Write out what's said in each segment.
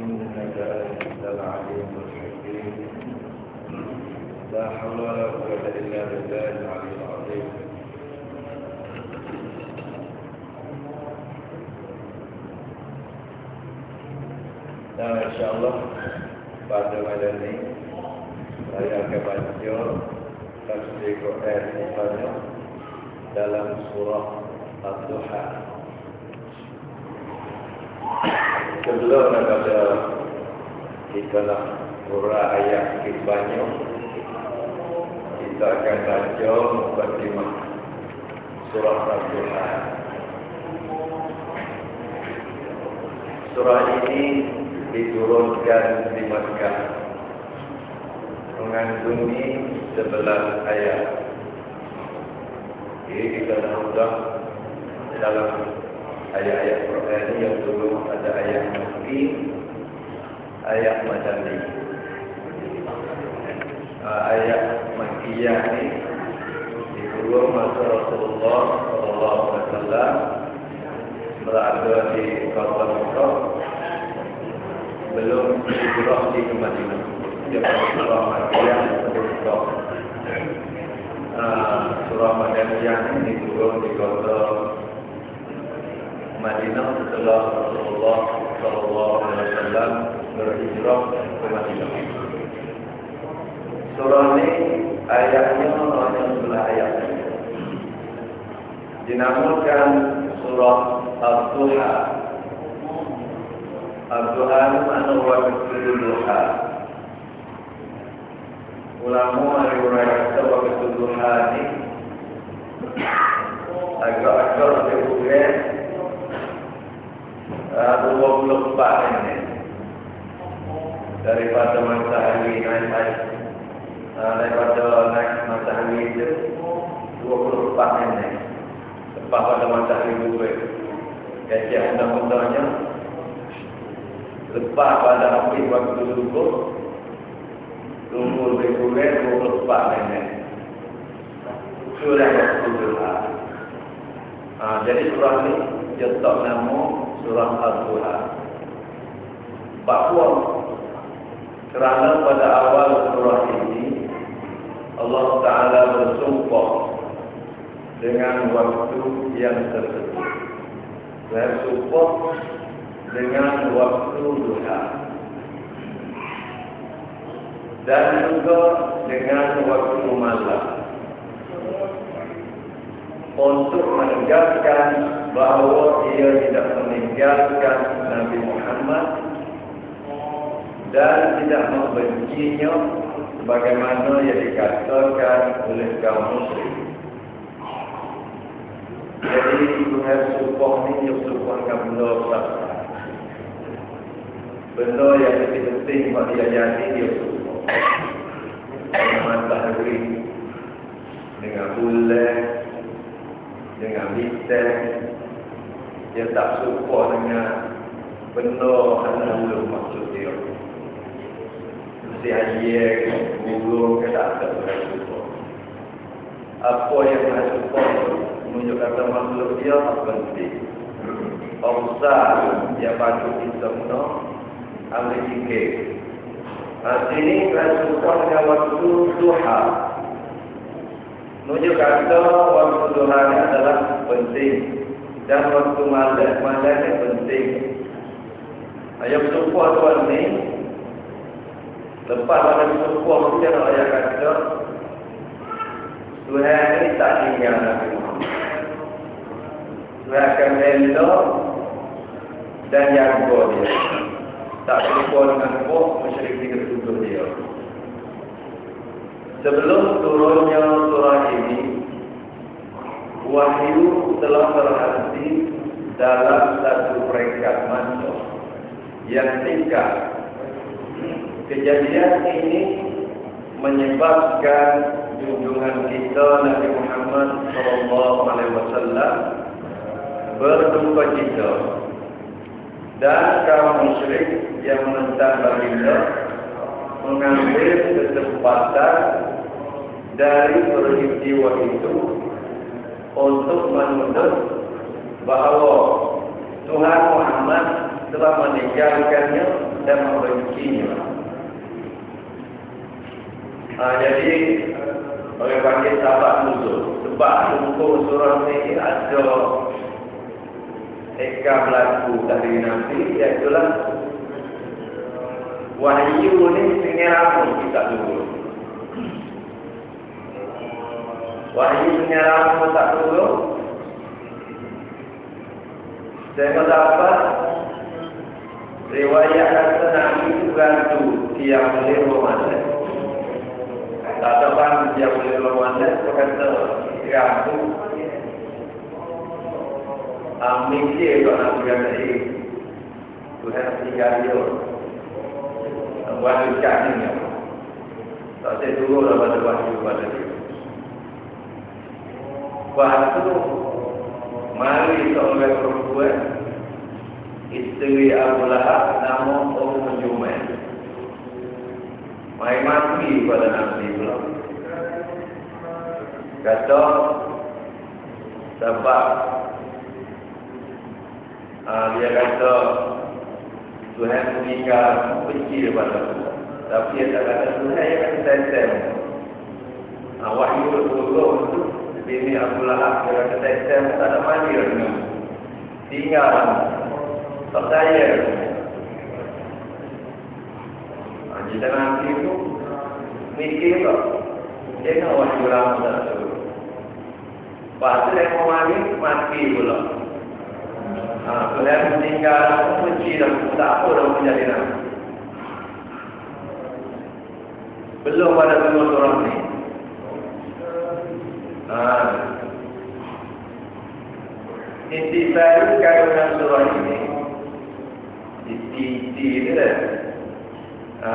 إنك أنت العليم الحكيم لا حول ولا قوة إلا بالله العلي العظيم. Dan insyaAllah pada malam ini saya akan baca tafsir Quran banyak dalam surah Ad-Duha. Sebelum ada kita nak surah ayat banyak, kita akan baca mukadimah surah Ad-Duha. Surah ini diturunkan di Makkah, mengandungi 11 ayat. Jadi kita sudah dalam ayat-ayat Quran yang dulu ada ayat Makki, ayat Madani. Ayat Makkiyah ini diturun masa Rasulullah SAW berada di kota Makkah, belum hijrah di Madinah. Dia surah Makkiyah untuk surah Madaniyah ini diturun di kota Madinah setelah Rasulullah SAW berhijrah ke Madinah. Surah ini ayatnya hanya 11 ayat. Dinamakan surah Ad-Duha. Ad-Duha makna waktu duha. Ulama meriwayatkan waktu duha ini agak-agak dibuat 24 menit daripada matahari naik, daripada naik matahari itu 24 menit lepas pada matahari bulat. Kajian undang-undangnya lepas pada habis waktu subuh tunggu lebih kurang 24 menit. Surah waktu duha. Jadi surah ini letak nama surah Ad-Duha. Bahawa kerana pada awal surah ini Allah Ta'ala bersumpah dengan waktu yang tersebut. Bersumpah dengan waktu duha dan juga dengan waktu malam, untuk menegaskan bahawa ia tidak meninggalkan Nabi Muhammad dan tidak membencinya sebagaimana yang dikatakan oleh kaum musyrik. Jadi Tuhan sumpah ini merupakan benda besar, benda yang lebih penting bagi dia jadi dia sumpah dengan matahari, dengan bulan, dengan bintang. Dia tak suka dengan benda hanya belum maksud dia. Mesti ayat, burung ke tak ada suka. Apa yang dia suka menunjukkan maksud dia tak penting. Besar dia patut kita ambil fikir. Sini dia suka dengan waktu duha. Menunjuk kata waktu duha ini adalah penting dan waktu malam ini penting. Ayat sumpah Tuhan ini lepas pada sumpah dia nak ayat kata Tuhan ini tak tinggal Nabi Muhammad. Tuhan akan elok dan jaga dia. Tak lupa dengan buah musyrik dituduh dia. Sebelum turunnya surah ini, wahyu telah terhenti dalam satu peringkat masa yang singkat. Kejadian ini menyebabkan junjungan kita Nabi Muhammad SAW berduka cita dan kaum musyrik yang menentang baginda mengambil kesempatan dari peristiwa itu untuk menuduh bahawa Tuhan Muhammad telah meninggalkannya dan membencinya. Jadi oleh panggil sahabat nuzul. Sebab hukum surah ini ada eka berlaku dari Nabi, iaitulah wahyu ni penyerahan kita dulu. Wahyu penyerahan tak dulu. Saya dapat riwayat kata Nabi itu gantu tiap boleh Ramadan. Tak dapat tiap boleh Ramadan kata gantu. Mikir kalau Nabi kata ini Tuhan tinggal dia. Buat ucap ni. Tak saya turun pada wahyu pada dia. Waktu mari seorang perempuan isteri Abu Lahab nama Jumai. Mai mati pada Nabi pula. Kata sebab dia kata Tuhan meninggal benci daripada aku. Tapi dia tak kata Tuhan yang kata tetem. Wahyu turun tu bini Abu Lahab dia kata tetem tak ada mandi dengan tinggal tak saya. Jika nanti itu mikir tak dia nak wahyu lama tak turun. Lepas tu dia mau mati pula. Tuhan meninggal benci dan tak apa dah menjadi Nabi. Belum pada turun surah ni. Intisari kandungan surah ini inti ni dah.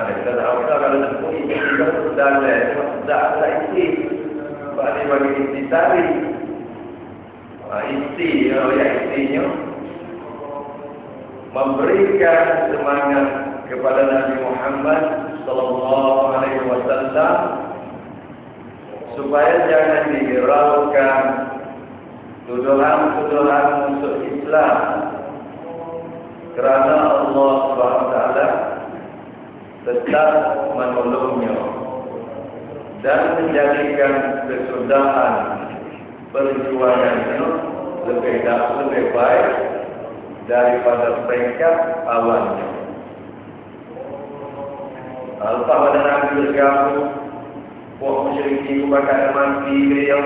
Kita tahu kalau sebut inti itu sudah ada inti. Bagi intisari inti intinya memberikan semangat kepada Nabi Muhammad sallallahu alaihi wasallam supaya jangan dihiraukan tuduhan-tuduhan musuh Islam, kerana Allah SWT tetap menolongnya dan menjadikan kesudahan perjuangannya lebih baik daripada peringkat awalnya. Lepas pada Nabi bergabung, puak musyrikin itu bakal mati beliau.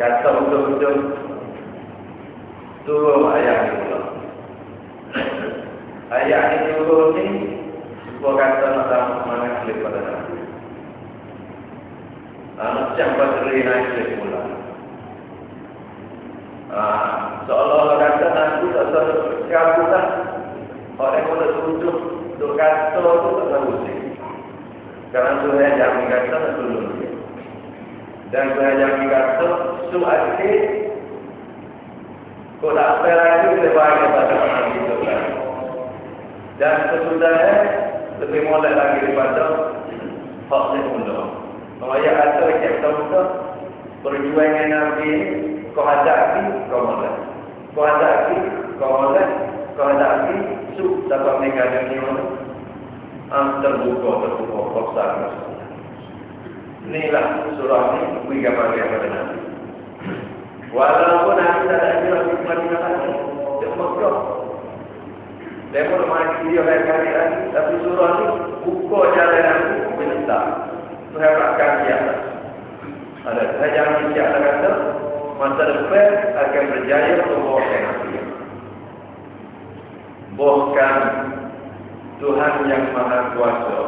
Kata betul-betul turun ayat ini pula. Ayat ini turun ni sebuah kata nak semangat daripada Nabi. Macam bateri naik pula. Seolah-olah kata Nabi tak tahu kegabutan. Orang yang boleh tutup untuk kata itu tak tahu sih. Kerana Tuhan yang kata nak tolong dia. Dan Tuhan yang kata suatu kau tak apa lagi boleh bagi pada Nabi itu kan. Dan sesudahnya lebih mulai lagi daripada hak semula. Ayat kata kita perjuangan Nabi kau hadapi, kau mulai. Kau hadapi, kau mulai. Kau hadapi, suk dapat meninggal dunia. Terbuka kosa. Inilah surah ini bagi kepada Nabi. Walaupun Nabi tak ada jual di Madinah lagi, dia Mekah. Dia pun mati dia kali lagi, tapi surah ini buka jalan Nabi bentar. Tuhan akan siap. Ada saya jangan siap kata masa depan akan berjaya membawakan Nabi. Bahkan Tuhan yang Maha Kuasa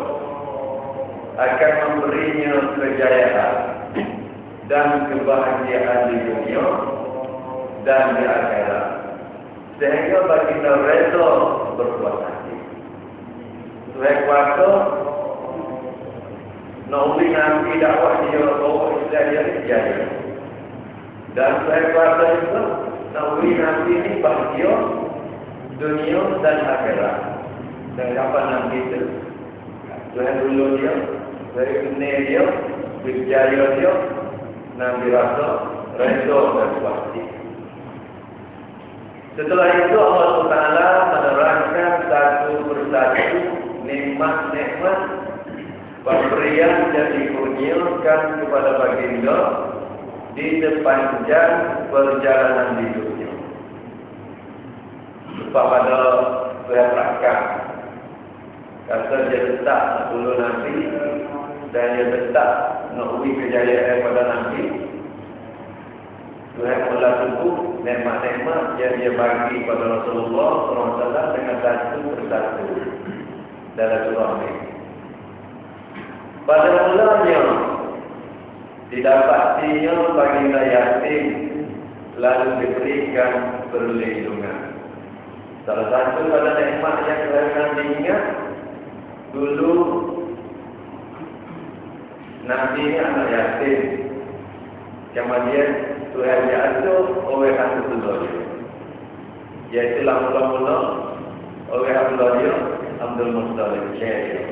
akan memberinya kejayaan dan kebahagiaan di dunia dan di akhirat, sehingga baginda reda berbuat hati. Tuhan kuasa nak beri Nabi dakwah dia bawa Islam dia jaya. Dan Tuhan kuasa juga nak beri Nabi ini bahagia dunia dan akhirat. Dan kapan Nabi itu Tuhan dulu dia, dari dunia dia, berjaya dia, Nabi rasa reda dan pasti. Setelah itu Allah SWT nikmat pemberian yang dikurniakan kepada baginda di sepanjang perjalanan hidupnya. Sebab pada Tuhan rakam kata dia letak 10 Nabi dan dia letak menguji kejayaan pada Nabi. Tuhan mula sebut nikmat-nikmat yang dia bagi pada Rasulullah SAW dengan satu persatu dalam surah ini. Pada mulanya didapatinya baginda yatim lalu diberikan perlindungan. Salah satu pada nikmat yang kita diingat dulu Nabi ini anak yatim. Kemudian Tuhan diatur oleh Abdullah dia. Iaitulah mula-mula oleh Abdullah dia Abdul Muttalib dia.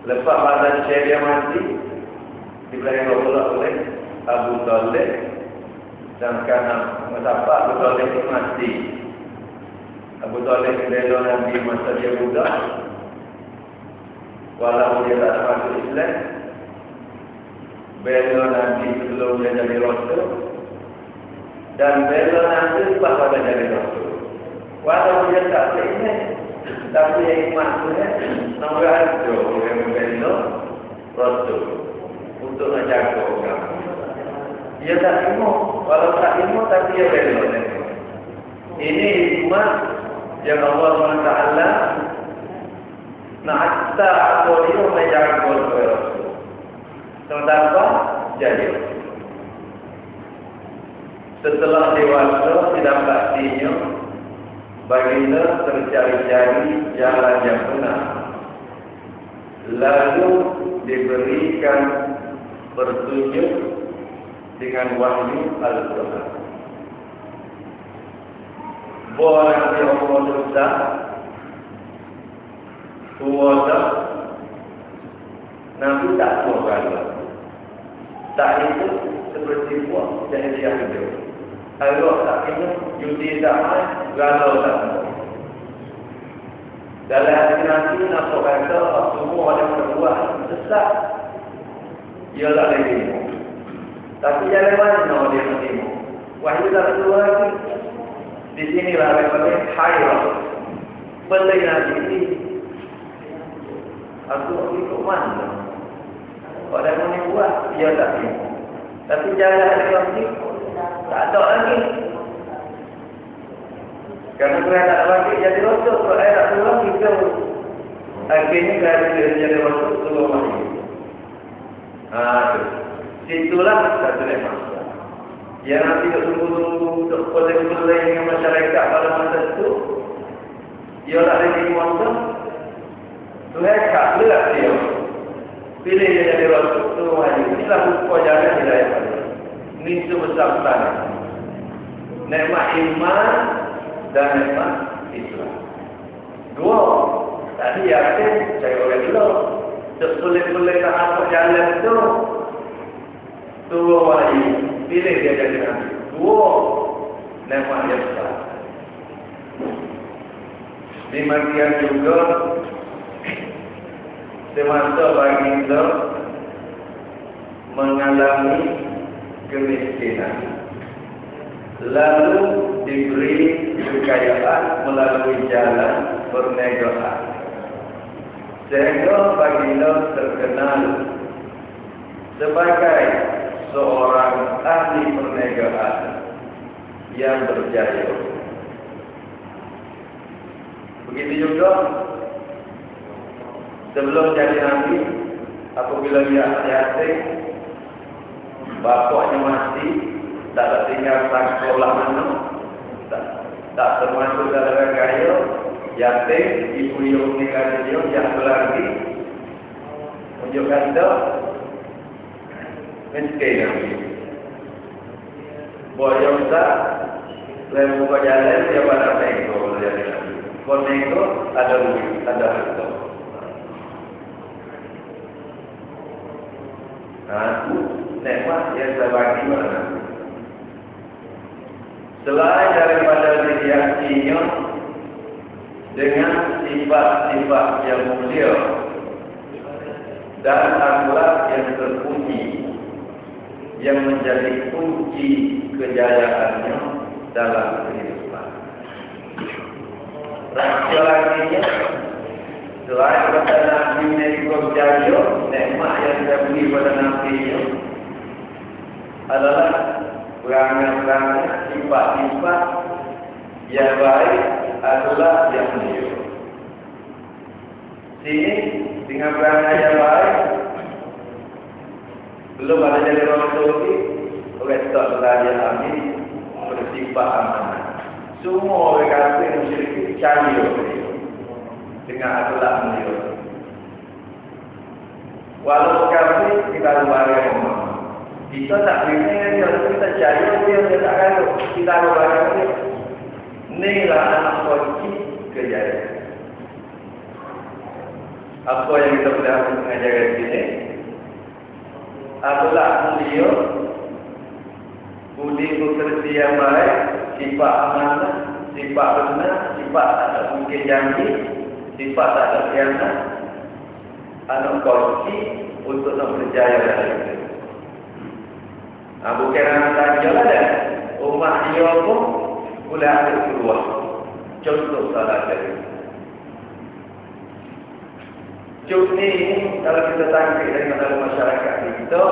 Lepas pada dia mati diberikan oleh Abu Talib. Dan kerana mengapa Abu Talib itu mati. Abu Talib bela Nabi masa dia muda. Walaupun dia tak masuk Islam, bela Nabi sebelum dia jadi Rasul, dan bela Nabi lepas pada jadi Rasul. Walaupun dia tak Islam, tapi yang maksudnya nombor ada yang membela Rasul untuk menjaga agama. Dia tak ilmu, walau tak ilmu tapi dia bela. Ini hikmah yang Allah SWT nak hantar apa dia menjaga Rasul. Sementara jadi setelah dewasa didapatinya baginda tercari-cari jalan yang benar, lalu diberikan petunjuk dengan wahyu Al-Quran. Orang yang berdosa kuasa Nabi tak kuasa. Tak itu seperti buah jadi dia hidup. Kalau tak itu judi tak main, galau tak main. Dalam hati Nabi nampak kata semua orang berbuat sesat. Ia tak boleh timu. Tapi jalan mana dia nak timu? Wahyu tak keluar lagi. Di sinilah lepas hayat. Pelai Nabi ini. Aku ikut mana? Kalau dia mau buat, dia tak timu. Tapi jalan dia ni tak ada lagi. Kerana Tuhan tak bagi jadi Rasul, kalau saya tak keluar, kita akhirnya kalau dia jadi Rasul, keluar lagi. Situlah satu lepas. Yang nanti tunggu-tunggu untuk pelai-pelai dengan masyarakat pada masa itu, dia tak lagi kuasa. Tuhan tak berat dia. Pilih dia jadi Rasul, keluar lagi. Inilah hukum jalan hidayah pada. Ini sebesar-besar. Nikmat iman dan nikmat Islam. Dua. Tadi yakin saya oleh dulu. Sepulih-pulih tak masuk jalan itu. Dua wali. Pilih dia jadi Nabi. Dua. Nikmat yang besar. Demikian juga semasa baginda mengalami kemiskinan, lalu diberi kekayaan melalui jalan perniagaan, sehingga baginda terkenal sebagai seorang ahli perniagaan yang berjaya. Begitu juga sebelum jadi Nabi, apabila dia yatim, bapaknya mati, tak tinggal sekolah mana, tak termasuk dalam gaya, yatim, ibu yang meninggal dia, jatuh lagi, menunjukkan dia miskin Nabi. Boyong tak, lalu buka jalan, dia pada nego kalau jadi Nabi. Kalau nego, ada duit, ada harta. Nikmat yang saya bagi mana? Selain daripada diaktinya dengan sifat-sifat yang mulia dan akhlak yang terpuji yang menjadi kunci kejayaannya dalam kehidupan. Rasio laginya selain kepada Nabi Nabi Jaya, nikmat yang dia beri pada Nabi adalah perangai-perangai sifat-sifat yang baik adalah yang mulia. Sini dengan perangai yang baik belum ada jadi Rasul lagi, oleh tak belajar amin bersifat amanah. Semua orang kafir musyrik cari dengan akhlak mulia. Walau kafir kita lupakan rumah. Kita tak boleh dia kita cari dia tak ada. Kita lupakan dia. Inilah anak kunci kejayaan. Apa yang kita boleh mengajar di sini? Akhlak mulia, budi pekerti yang baik, sifat amanah, sifat benar, sifat tak ada mungkin janji, sifat tak ada khianat, anak kunci untuk nak berjaya dalam hidup. Bukan anak saja ada, umat dia pun boleh ada keluar. Contoh salah dari. Contoh ini kalau kita tangkap dari dalam masyarakat kita,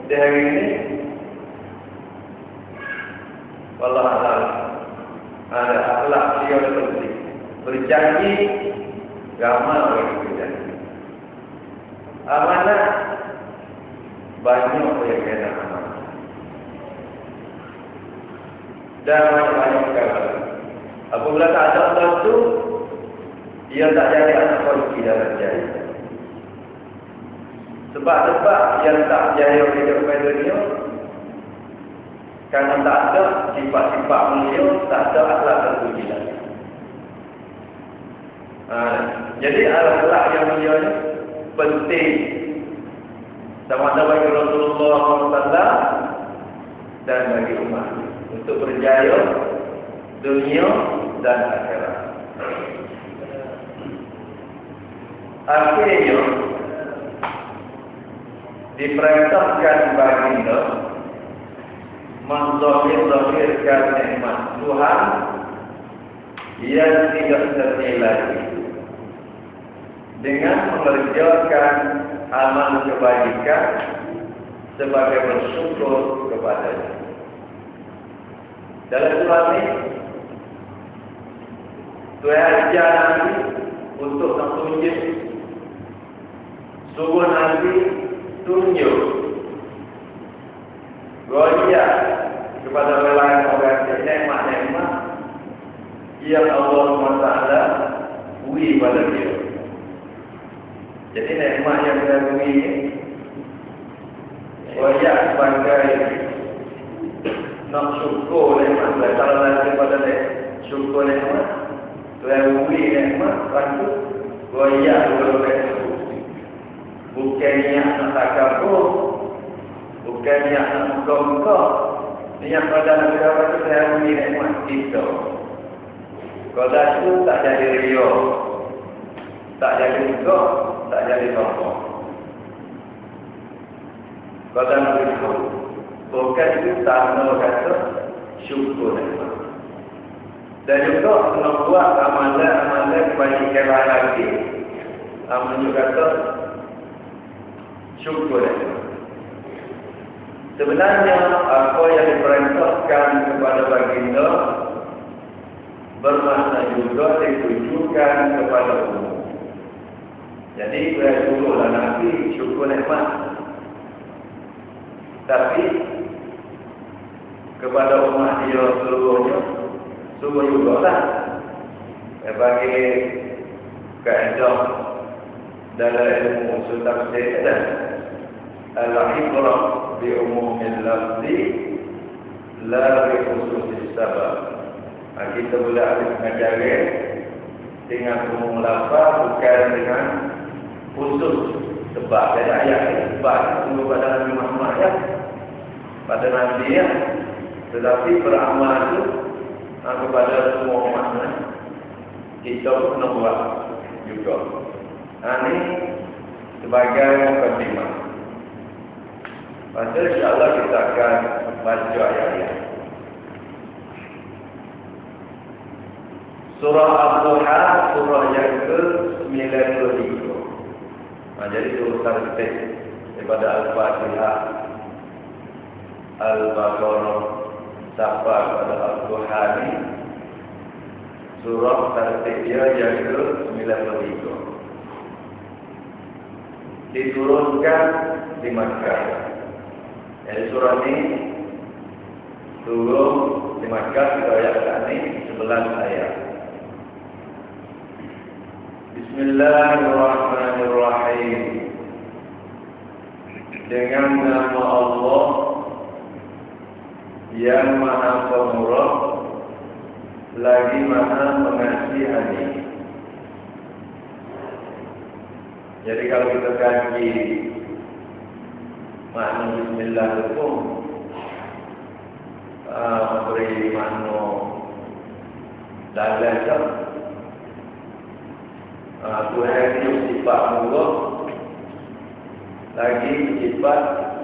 di hari ini, wallahualam ada akhlak dia penting. Berjanji, ramai orang berjanji. Amanah banyak yang kena amanah. Dan banyak perkara. Apabila tak ada sesuatu, dia tak jadi anak kunci dalam jaya. Sebab-sebab yang tak jaya di dalam dunia, kerana tak ada sifat-sifat mulia, tak ada akhlak terpuji lagi. Jadi akhlak yang mulia ni penting. Sama-sama bagi Rasulullah SAW dan bagi umat untuk berjaya dunia dan akhirat. Akhirnya diperintahkan baginda menzahirkan nikmat Tuhan yang tidak ternilai dengan mengerjakan amal kebaikan sebagai bersyukur kepada-Nya. Dalam surat ini Tuhan ajar Nabi untuk tunjuk, suruh Nabi tunjuk roya kepada orang-orang nikmat-nikmat yang Allah SWT beri pada dia. Jadi nikmat yang kita beri ini roya sebagai nak syukur nikmat. Kalau nanti pada syukur nikmat, Tuhan beri nikmat, lepas tu roya kepada bukan niat nak takabur, bukan niat nak muka-muka. Niat pada negara itu saya beri nikmat kita. Kalau itu tak jadi ria, tak jadi muka, tak jadi sombong. Kalau itu bukan itu tanda kata syukur nikmat. Dan juga nak buat amalan-amalan kebajikan lagi, menunjuk kata syukur. Sebenarnya apa yang diperintahkan kepada baginda bermakna juga ditujukan kepada umum. Jadi saya suruhlah Nabi syukur nikmat, tapi kepada umat dia seluruhnya suruh juga lah bagi kaedah dalam ilmu usul tafsir dan al-ibrah bi umumil lafzi la bi khususis sabab. Kita boleh mengajari dengan umum lafaz bukan dengan khusus sebab. Dan ayat ini sebab itu pada Nabi Muhammad ya, pada Nabi ya, tetapi beramal itu kepada semua umat. kita pun nak buat juga. Ini sebagai mukadimah. Pada insyaAllah kita akan baca ayat-ayat. Surah Al-Duha, surah yang ke-93. Jadi surah tertib daripada Al-Fatihah, Al-Baqarah, sampai pada Al-Duha ini, surah tertib dia yang ke-93. Diturunkan di Makkah. Jadi surah ini turun di Makkah, kita ayat ini 11 ayat. Bismillahirrahmanirrahim. Dengan nama Allah yang Maha Pemurah lagi Maha Pengasihani. Jadi kalau kita kaji makna Bismillah itu memberi makna dalam Tuhan itu sifat murah lagi sifat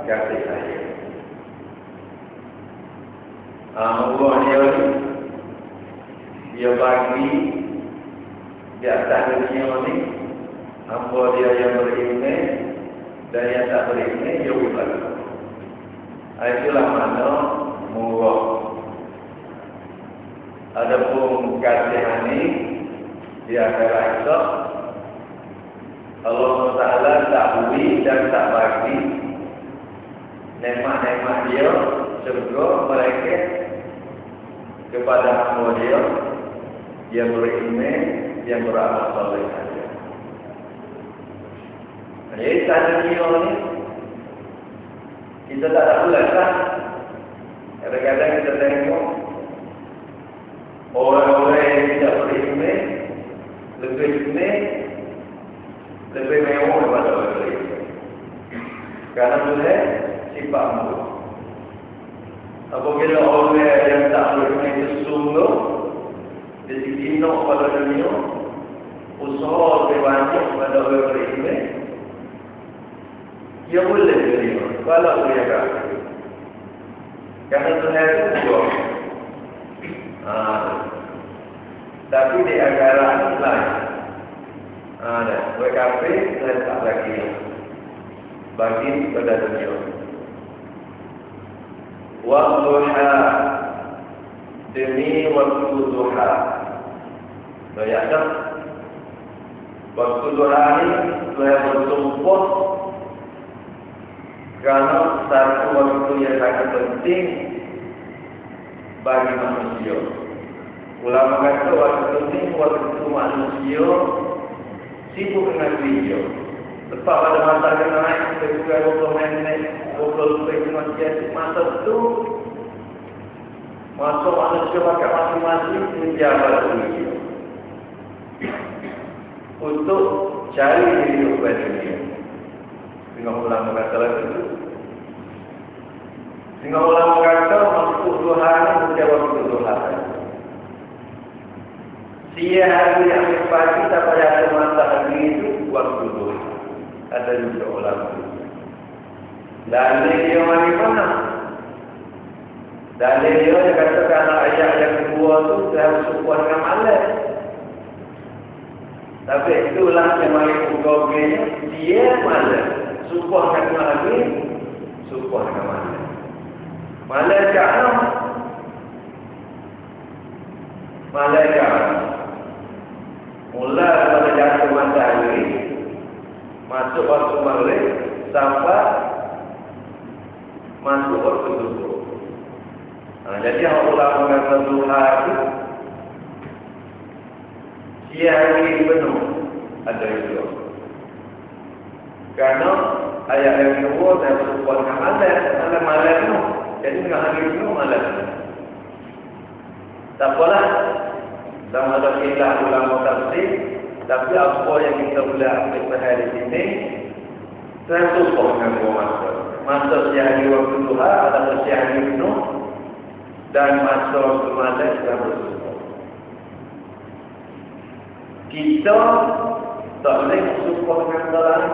kasih sayang. Murah dia bagi di atas dunia ini hamba dia yang berilmu dan yang tak berilmu dia ubah. Itulah makna murah. Adapun kasihani di akhirat itu Allah Taala tak beri dan tak bagi nikmat-nikmat dia surga mereka kepada hamba dia yang berilmu, yang beramal saleh saja. Jadi tadi ni kita tak ada ulasan. Kadang-kadang kita tengok orang-orang yang tidak berilmu lebih mewah daripada orang lain. Karena Tuhan sifat murah. Apabila orang yang tak berilmu itu sungguh dia dikinok pada dunia, usaha lebih banyak pada orang berilmu, dia boleh terima. Kalau dia kata, karena Tuhan itu buat. Tapi di agama lain. WKP dan tak lagi bagi pada dunia. Waktuha demi waktu duha. Saya tak. Waktu duha ini saya bersumpah kerana satu waktu yang sangat penting bagi manusia. Ulama kata waktu ini waktu manusia sibuk dengan video. Lepas pada masa yang naik, kita 20 minit, 20 lebih manusia masa itu masuk manusia pakai masing-masing menjaga video untuk cari hidup pada dunia. Dengan ulama kata lagi itu. Dengan ulama kata waktu Tuhan bukan waktu Tuhan. Dia hari yang pagi sampai ada matahari itu waktu Tuhan. Ada juga ulama. Dalil dia mana? Dalil dia kata kalau ayat yang kedua itu harus support dengan malam. Tapi itulah yang paling pokoknya dia malam. Support dengan malam, support dengan malam. Malam jangan. Malam jangan. Mula pada jatuh matahari masuk waktu maghrib sampai masuk waktu zuhur. Jadi orang ulama kata duha itu siang ini penuh ada itu. Karena ayat yang kedua dan bersumpah dengan malam penuh. Jadi dengan hari penuh malam penuh. Tak apalah. Sama ada kilah ulama tafsir, tapi apa yang kita boleh ambil pada di sini, saya suka dengan dua masa. Masa siang waktu duha atau siang penuh, dan masa waktu malam saya bersumpah. Kita tak boleh support dengan orang,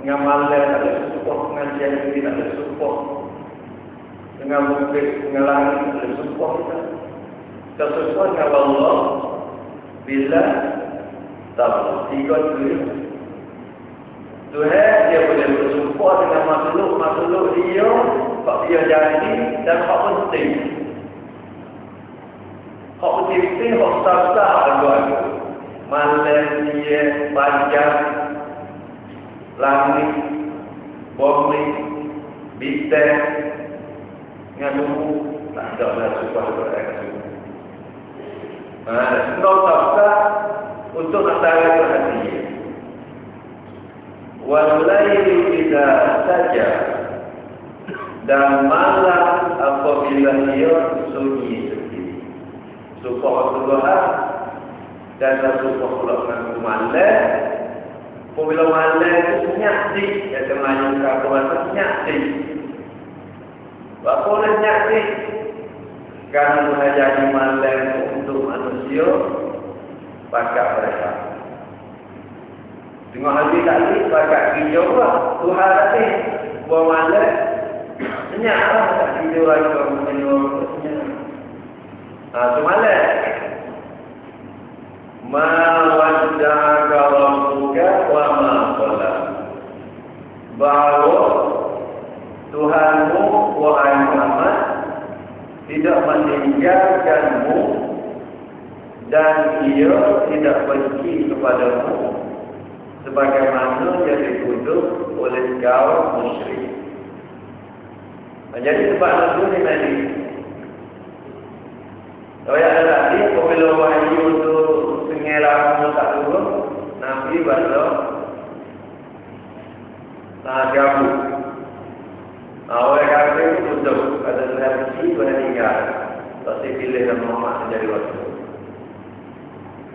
dengan malam tak boleh support dengan jadi tak boleh support dengan bukit, dengan langit tak boleh support kita. Kita support dengan Allah bila tak boleh. Tiga Tuhan dia boleh bersupport dengan makhluk dia, hak dia jadi dan hak penting. Hak penting, hak sah-sah ada. Malam dia, panjang, langit, bumi, bintang, dengan bumbu, tak ada lah support kepada semua. Semua sah-sah untuk antara perhatian. Walaili idza saja, dan malam apabila dia sunyi sepi. Subhanallah dan subhanallah malam. Apabila malam itu senyap dik, ya temannya kawan senyap dik. Apa boleh senyap dik? Karena Tuhan jadi malam untuk manusia pakai mereka. Tengok hati tadi, pakai hijau lah. Tuhan tadi, buah malam, senyap lah. Tak hijau lagi, kalau menyuruh senyap. Itu malam. Ma wadda'aka rabbuka wa ma qala. Bahawa Tuhanmu, wahai Muhammad, tidak meninggalkanmu dan ia tidak benci kepadamu sebagaimana yang dituduh oleh kaum musyrik. Jadi sebab itu ni tadi. Kalau ada lagi, apabila wahyu itu sengaja tak turun, Nabi baca jamu. Oleh kerana itu tutup. Ada Nabi meninggal. Tak pilih dan Muhammad menjadi rasul.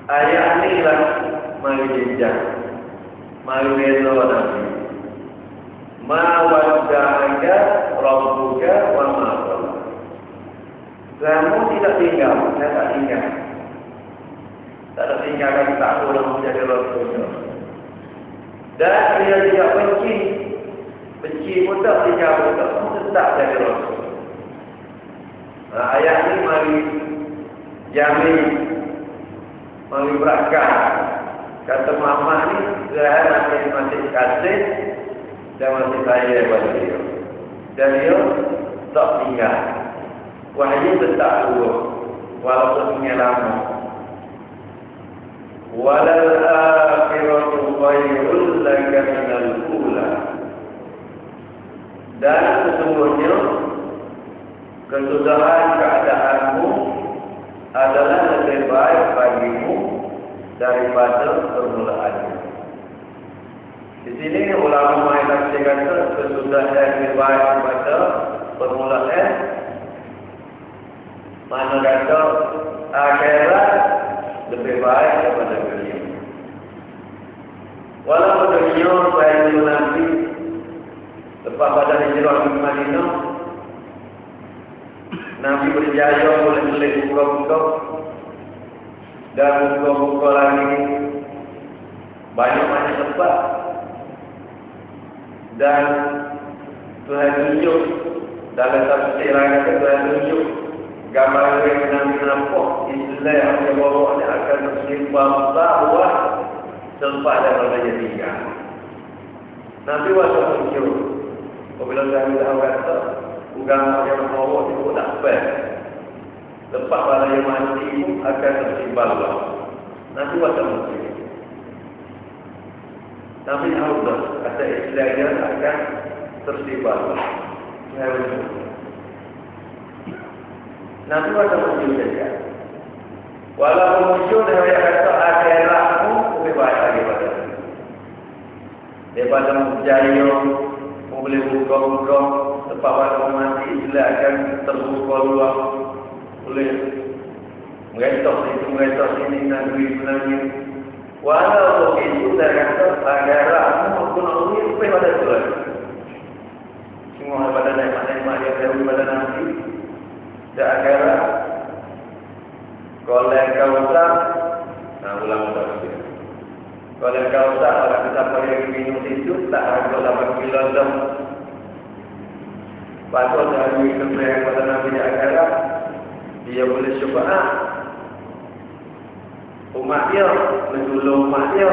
Ayat inilah mari jejak. Mari bela Nabi. Ma wadda'aka rabbuka wa ma qala. Kamu tidak tinggal, saya tak tinggal. Tak ada tinggalkan tak boleh menjadi rasul. Dan dia tidak benci. Benci pun tak tinggal pun tak. Tetap jadi rasul. Ayat ini mari jamin. Mari berakal. Kata Muhammad ni, saya masih kasih dan masih sayang kepada dia. Dan dia tak tinggal. Wahyu tetap turun, walaupun tinggal lama. Walal akhiratu khairul laka minal ula. Dan sesungguhnya kesudahan keadaanmu adalah lebih baik bagimu daripada permulaannya. Di sini ulama mengatakan kata kesudahan lebih baik daripada permulaan. Mana kata akhirat lebih baik daripada dunia. Walaupun dunia baik Nabi lepas pada hijrah ke Madinah, Nabi berjaya boleh buka-buka dan buka-buka lagi banyak-banyak tempat. Dan Tuhan tunjuk dalam tafsir lain kata Tuhan tunjuk gambar yang Nabi nampak Islam yang bawa dia akan bersimpang bahawa sempat dan berjaya tinggal. Nabi waktu muncul apabila Tuhan tahu kata agama yang bawa dia pun tak fair. Tempat pada yang mati pun akan tersimpang bahawa Nabi waktu muncul. Nabi tahu dah kata Islam dia akan tersimpang bahawa Nabi waktu muncul saja. Walaupun muncul dia kata akhiratmu lebih baik lagi pada daripada berjaya boleh buka-buka tempat pada mati Islam akan terbuka luar boleh mengetok sini negeri sebenarnya. Walaupun itu dia kata akhiratmu pun lebih pada Tuhan. Semua daripada nikmat-nikmat yang ada pada Nabi dan akhirat kalau kau tak, ulang situ tak agak 8 kilo dah. Patut hari kepada pada Nabi di akhirat dia boleh syafaat umat dia, menolong umat dia.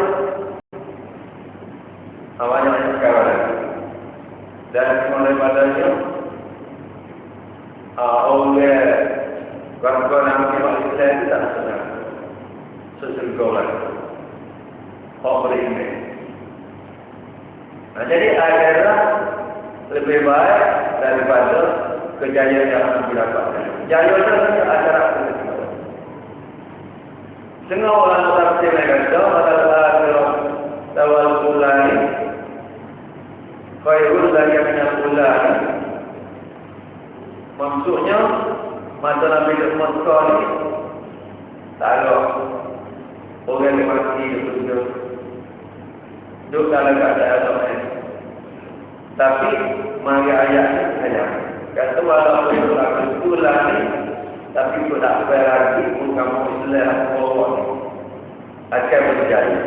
Awalnya yang sekarang dan mulai padanya oleh kawan-kawan Nabi Islam itu tak senang sesuai kau beriman. Jadi akhirat lebih baik daripada kejayaan yang Nabi dapatkan. Jaya itu akhirat itu. Setengah orang tafsir kata adalah akhirat tawal ulani khairul lagi minal ulani. Maksudnya masa Nabi Muhammad ni tak ada orang yang mati duduk dalam keadaan lain. Tapi mari ayatnya hanya kata walaupun itu ulani tapi kau tak bayar lagi pun kamu Islam akan berjaya.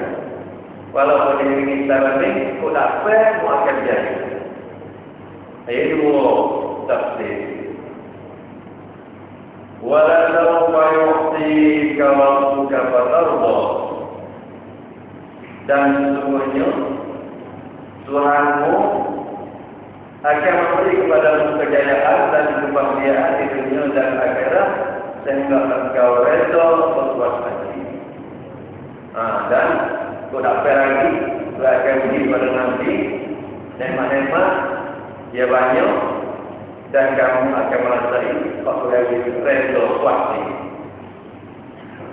Walaupun ini kita ni kau tak bayar pun akan berjaya. Ini dua tafsir. Walau yu'tika rabbuka fatarda. Dan sesungguhnya Tuhanmu akan memberi kepadamu kejayaan dan kebahagiaan di dunia dan akhirat sehingga engkau reda berbuat haji. Dan kau tak payah lagi kau akan pergi kepada Nabi nikmat-nikmat dia banyak dan kamu akan merasai kau lagi reda buat ini.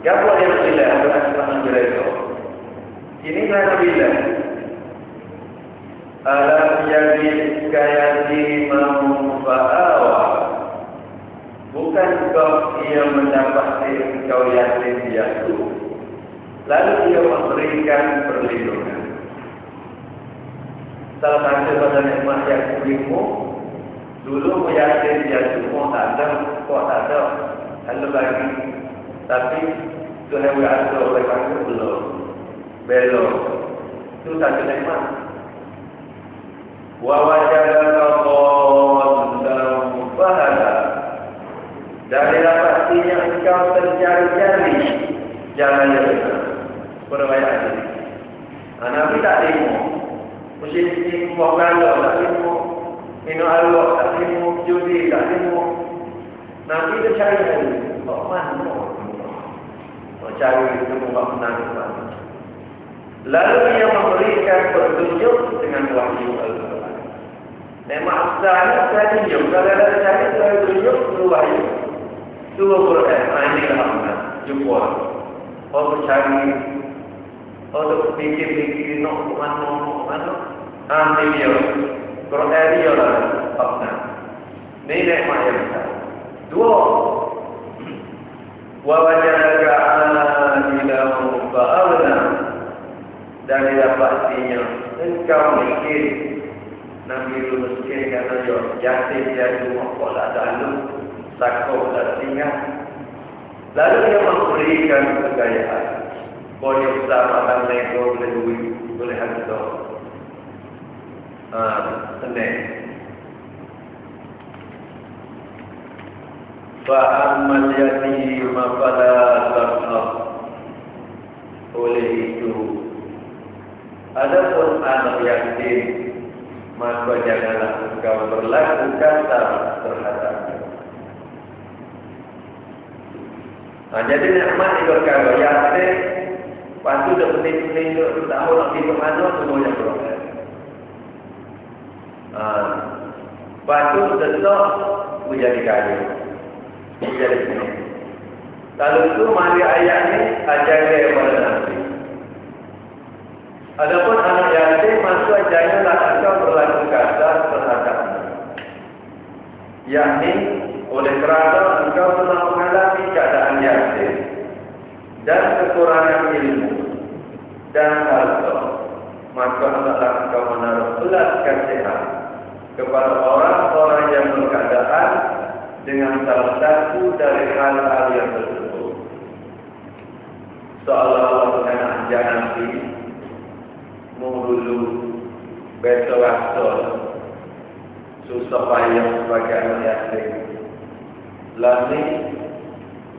Apa yang bila adalah semangat reda? Ini kan bila alam jadi kayati manfa'awa. Bukan kau ia mendapati engkau yatim piatu, lalu ia memberikan perlindungan. Salah satu pada nikmat yang kulimu, dulu yatim piatu kau tak ada, lalu lagi. Tapi Tuhan berasa oleh kamu belum. Itu satu nikmat. Wa wajadaka dhallan fahada. Dari dapatnya engkau tercari-cari jalan yang benar. Perbayaan ini. Nabi tak terima. Mesti mengandalkan tak terima. Minum alwak tak terima. Judi tak terima. Nabi itu cari. Kok mana? Kok cari itu membuat menang. Lalu ia memberikan petunjuk dengan wahyu Al-Quran. Nikmat asalnya saya tunjuk. Kalau ada cari saya tunjuk itu wahyu. Itu Al-Quran. Ini alhamdulillah. Jumpa. Orang cari. Orang fikir-fikir nak mana. Ini dia. Quran dia lah. Alhamdulillah. Ini nikmat yang besar. Dua. Wa wajadaka ajilahu fa'aghna. Dan didapatinya engkau miskin. Nabi itu miskin kerana yatim jatuh makhluk tak ada sakau tak tinggal. Lalu dia memberikan kekayaan. Boleh bersama dan nego, boleh duit, boleh harta. Senang. Fa'ammal yatima fala taqhar. Oleh itu adapun anak yatim, maka janganlah engkau berlaku kasar terhadapnya. Jadi nikmat itu kalau yatim, pasti dah pening-pening tu tahu nak pergi ke mana semuanya berlaku. Patut tetap menjadi kaya, menjadi pening. Kalau itu mari ayat ni ajarkan kepada Nabi. Adapun anak yatim maka janganlah engkau berlaku kasar terhadapnya. Yakni oleh kerana engkau telah mengalami keadaan yatim dan kekurangan ilmu dan harta, maka hendaklah engkau menaruh belas kasihan kepada orang-orang yang berkeadaan dengan salah satu dari hal-hal yang tersebut. Seolah-olah dengan anjana Nabi dulu betul asal susah payah sebagai anak yatim. Lalu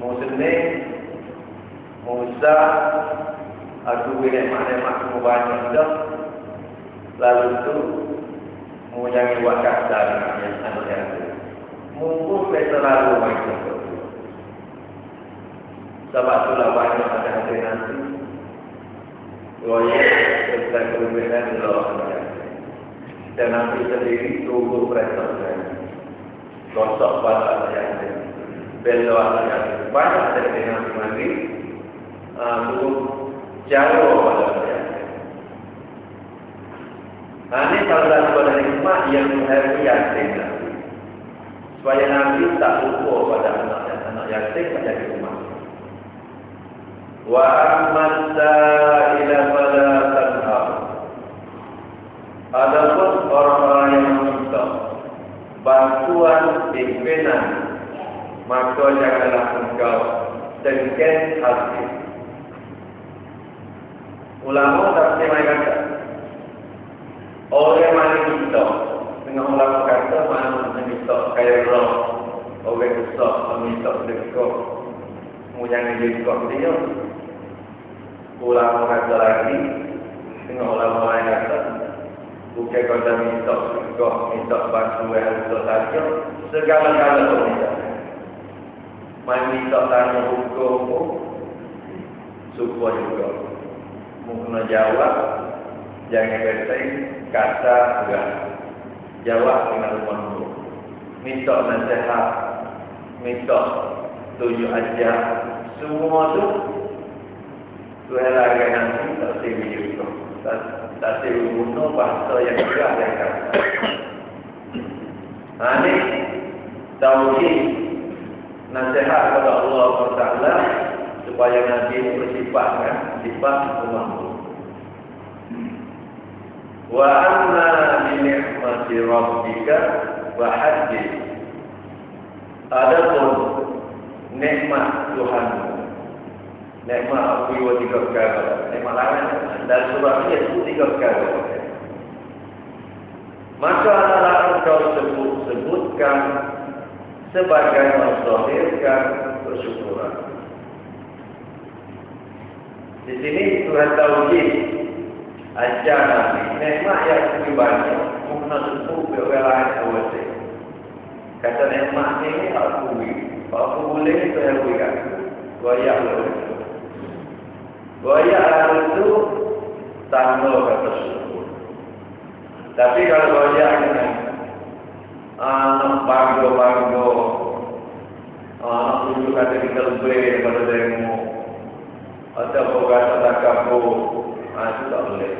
muslim Musa aku boleh makna banyak dah. Lalu tu mengujangi wakat dari anak yatim. Mungkin betul lalu macam tu. Sebab itulah banyak ada hati nanti. Roya tentang kebenaran Allah. Dan nanti sendiri tunggu perintah. Gosok pada yang belok yang banyak dari nanti mandi. Tunggu jauh pada yang. Ini kalau dalam pada hikmah yang harus yakin nanti. Supaya nanti tak lupa pada anak yatim menjadi rumah. Wa amman sa'ila fala tanhar. Adapun orang-orang yang meminta bantuan pimpinan, maka janganlah engkau dengki hati. Ulama tafsir kata, orang mana minta, dengan ulama kata mana minta kaya roh, orang besar meminta sedekah, jangan jengkok dia. Ulama kata lagi, dengan ulama lain kata, bukan kau dah minta sedekah, minta bantuan untuk saja, segala-gala kau minta. Main minta tanya hukum pun, suka juga. Mungkin jawab, jangan bersaing, kata enggak. Jawab dengan rumah. Minta nasihat, minta tunjuk ajar, semua tu Tuhan lagi nanti tak sibuk juga. Tak sibuk guna bahasa yang berat yang kata. Ini tauhid nasihat kepada Allah SWT supaya nanti bersifatkan sifat kemampuan. Wa amma bi ni'mati rabbika wa hadith. Adapun nikmat Tuhanmu, nikmat aku dua tiga perkara, nikmat lain dan surah ini itu tiga perkara. Maka adalah engkau sebutkan sebagai menzahirkan bersyukuran. Di sini Tuhan tauhid ajar Nabi nikmat yang lebih banyak mungkin sebut beberapa awal. Kata nikmat ini aku boleh saya berikan. Goyak lalu. Goyak lalu itu tanda kata syukur. Tapi kalau goyak dengan bangga, tunjuk kata kita lebih daripada dirimu, atau kata takabur, itu tak boleh.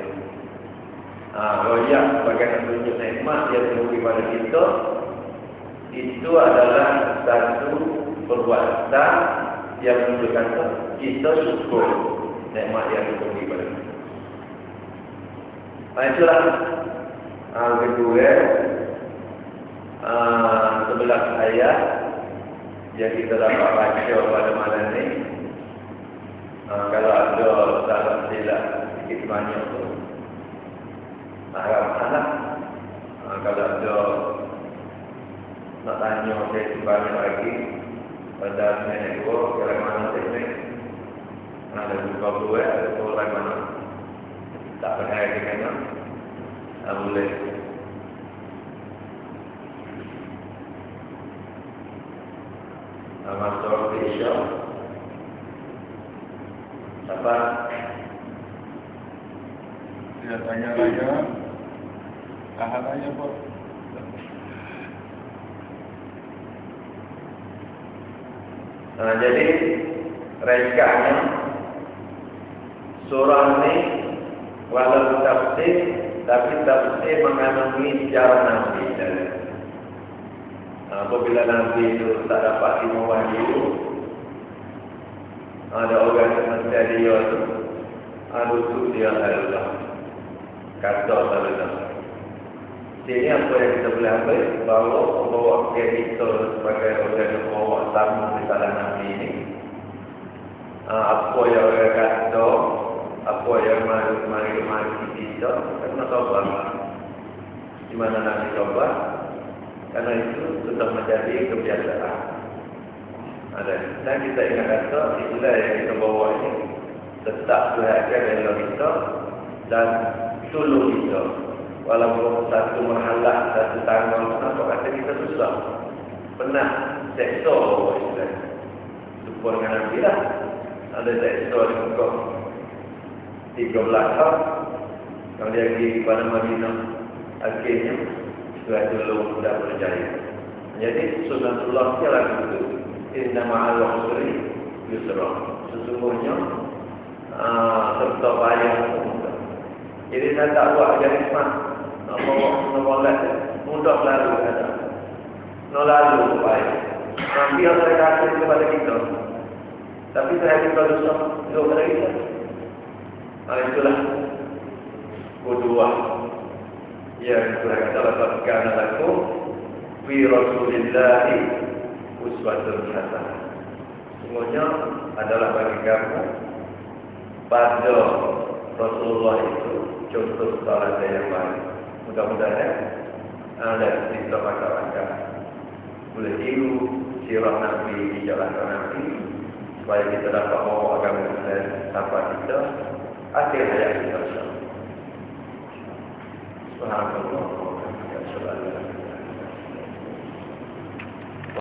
Goyak sebagai tunjuk nikmat yang terberi pada kita, itu adalah satu perbuatan yang menunjukkan kita syukur nikmat yang diberi pada kita. Itulah kedua 11 ayat yang kita dapat baca pada malam ini. Kalau ada salah silap sedikit banyak tu harap anak. Kalau ada nak tanya saya banyak lagi pada nenek gua kalau mana teknik ada buka dua ada orang mana tak pernah dengan boleh masuk ke Isya apa dia tanya-tanya aja Pak. Jadi rekanya surah ini walau tafsir tapi tafsir mengandungi sejarah Nabi. Apabila Nabi itu tak dapat ilmu wahyu, ada orang semasa dia itu rujuk dia Allah kata Allah. Sini apa yang kita boleh ambil bahawa kita sebagai orang yang bawa tamu risalah Nabi ini, apa yang orang kata, apa yang mari kita kena sabar. di mana Nabi coba, karena itu sudah menjadi kebiasaan. Dan kita ingat kata, itulah yang kita bawa ini tetap bahagia dalam kita dan tolong kita. Walaupun satu menghalang, satu tanggung, kenapa kata kita susah. Pernah seksa bawa istilah. Lupa dengan Nabi lah. Ada seksa di muka 13 tahun. Yang dia pergi kepada Madinah. Akhirnya, sudah tolong tidak percaya. Jadi, sunatullah dia lagu itu. Inna ma'al usri yusra. Sesungguhnya, serta payah. Jadi, saya tak buat jadi smart. Menolak mudah lalu ada. Lalu baik. Nanti yang saya kasih kepada kita. Tapi saya juga dosa kepada kita. Itulah kedua. Yang saya kata lepaskan aku fi Rasulillahi uswatun hasanah. Semuanya adalah bagi kamu pada Rasulullah itu contoh teladan yang baik. Mudah-mudahan ada cerita masyarakat boleh tiru sirah Nabi di jalan Nabi supaya kita dapat bawa agama Islam sampai kita akhir hayat kita. Subhanallah.